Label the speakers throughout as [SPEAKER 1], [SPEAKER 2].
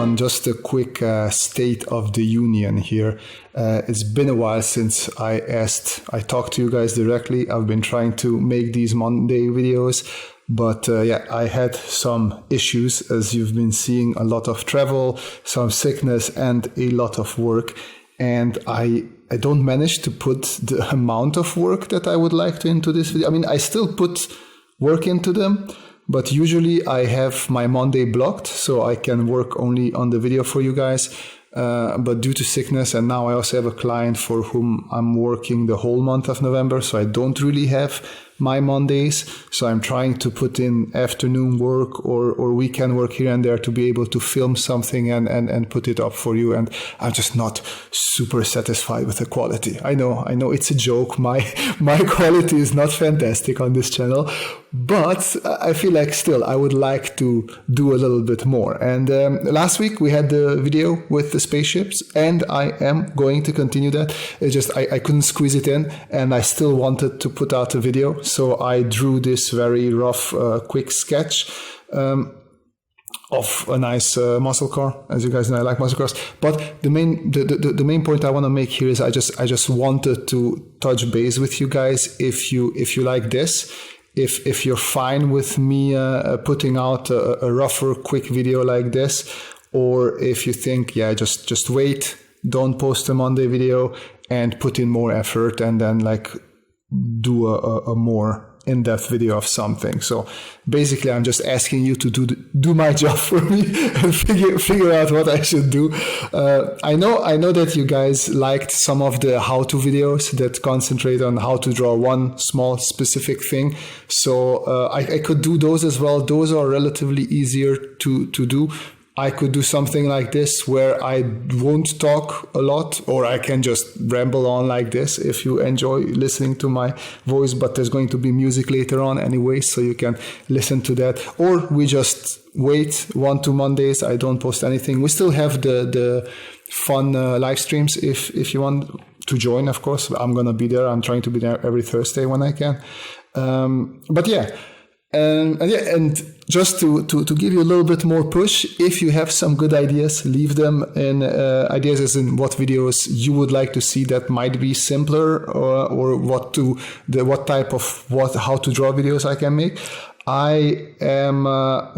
[SPEAKER 1] everyone. Just a quick state of the union here. It's been a while since I talked to you guys directly. I've been trying to make these Monday videos, but I had some issues, as you've been seeing, a lot of travel, some sickness, and a lot of work. And I don't manage to put the amount of work that I would like to into this video. I mean, I still put work into them, but usually I have my Monday blocked, so I can work only on the video for you guys. But due to sickness, and now I also have a client for whom I'm working the whole month of November, so I don't really have my Mondays. So I'm trying to put in afternoon work or weekend work here and there to be able to film something and put it up for you. And I'm just not super satisfied with the quality. I know it's a joke. My quality is not fantastic on this channel, but I feel like still I would like to do a little bit more. And last week we had the video with the spaceships, and I am going to continue that. It's just I couldn't squeeze it in, and I still wanted to put out a video. So I drew this very rough, quick sketch of a nice muscle car. As you guys know, I like muscle cars. But the main point I want to make here is I just wanted to touch base with you guys. If you like this, if you're fine with me putting out a rougher, quick video like this, or if you think, just wait, don't post a Monday video and put in more effort and then do a more in-depth video of something. So basically I'm just asking you to do my job for me and figure out what I should do. I know that you guys liked some of the how-to videos that concentrate on how to draw one small specific thing. So I could do those as well. Those are relatively easier to do. I could do something like this where I won't talk a lot, or I can just ramble on like this if you enjoy listening to my voice, but there's going to be music later on anyway, so you can listen to that. Or we just wait 1-2 Mondays, I don't post anything. We still have the fun live streams if you want to join, of course. I'm going to be there. I'm trying to be there every Thursday when I can. And just to give you a little bit more push, if you have some good ideas, leave them in ideas as in what videos you would like to see that might be simpler, or what type of how to draw videos I can make. I am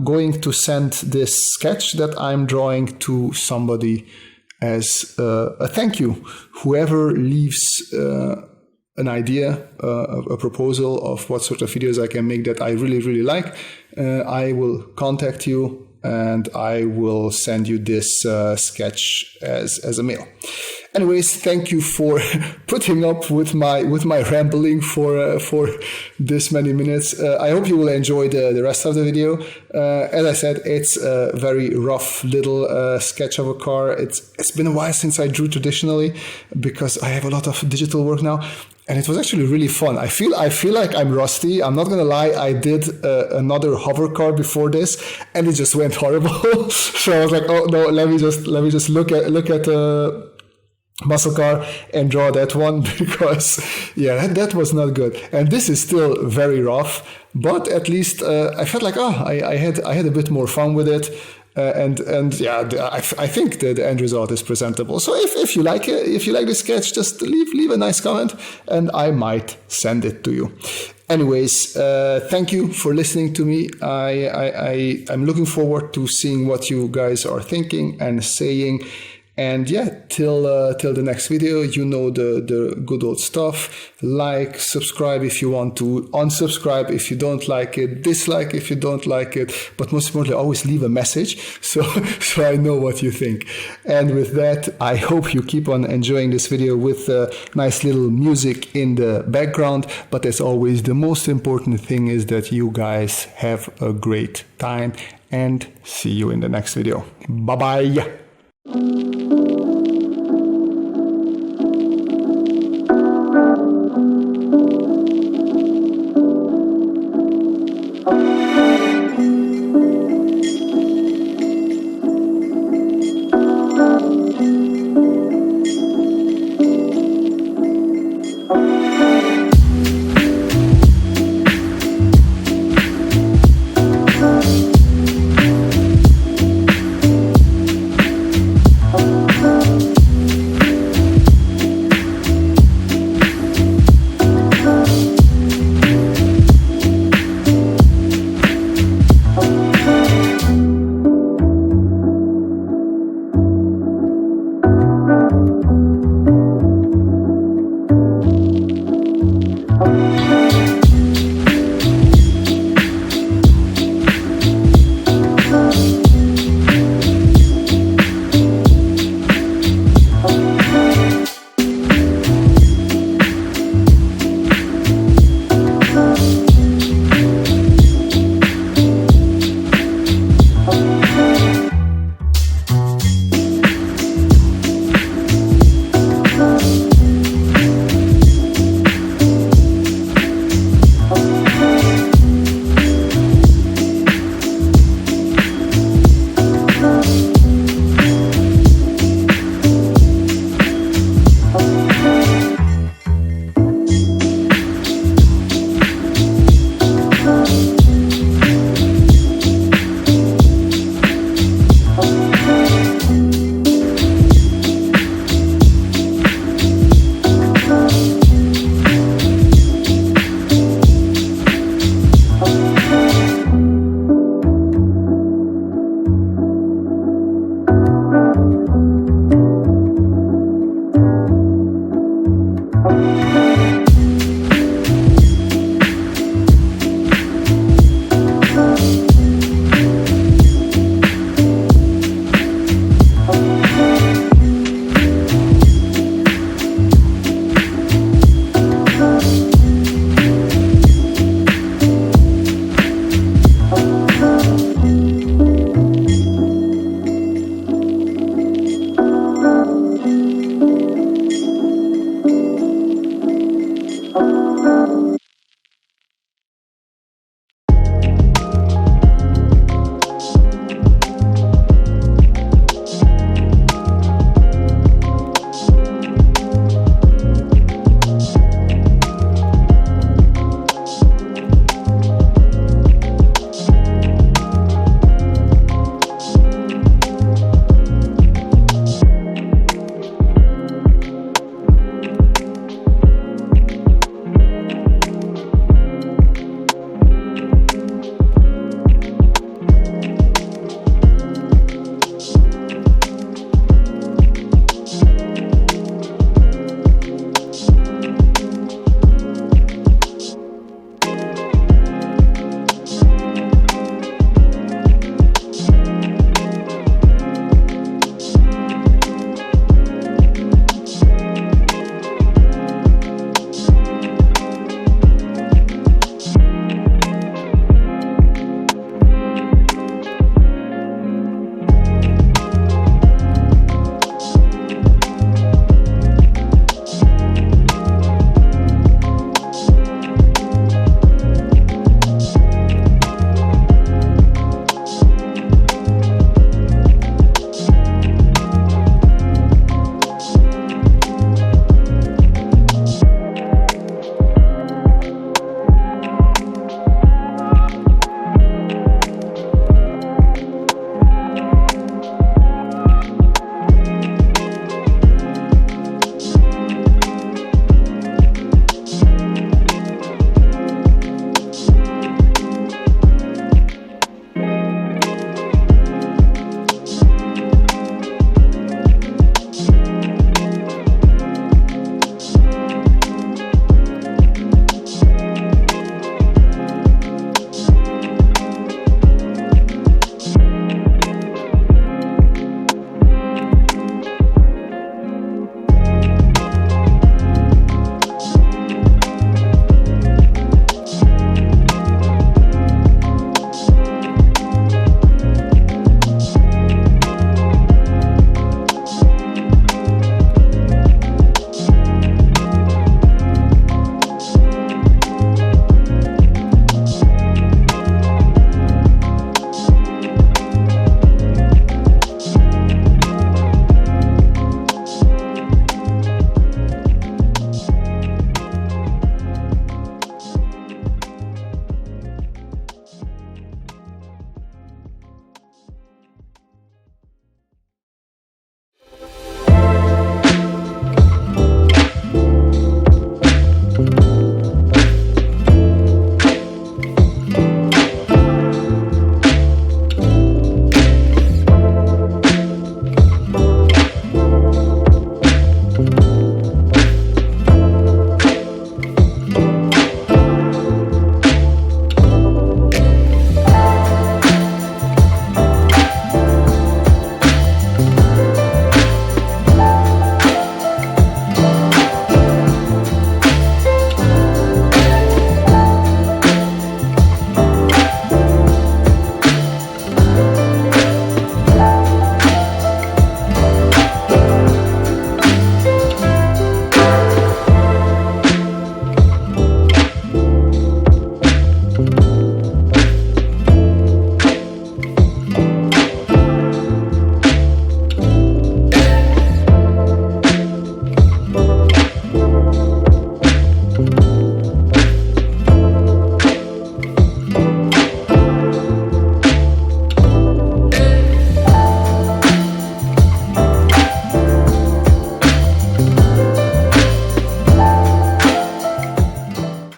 [SPEAKER 1] going to send this sketch that I'm drawing to somebody as a thank you. Whoever leaves an idea, a proposal of what sort of videos I can make that I really, really like, I will contact you and I will send you this sketch as a mail. Anyways, thank you for putting up with my rambling for this many minutes. I hope you will enjoy the rest of the video. As I said, it's a very rough little sketch of a car. It's been a while since I drew traditionally because I have a lot of digital work now. And it was actually really fun. I feel like I'm rusty. I'm not gonna lie. I did another hover car before this, and it just went horrible. So I was like, oh no, let me just look at muscle car and draw that one, because that was not good. And this is still very rough, but at least I felt like I had a bit more fun with it. I think the end result is presentable. So if you like it, if you like the sketch, just leave a nice comment and I might send it to you. Anyways, thank you for listening to me. I'm looking forward to seeing what you guys are thinking and saying. And till the next video, you know the good old stuff. Like, subscribe if you want to, unsubscribe if you don't like it, dislike if you don't like it, but most importantly, always leave a message so I know what you think. And with that, I hope you keep on enjoying this video with nice little music in the background. But as always, the most important thing is that you guys have a great time, and see you in the next video. Bye bye.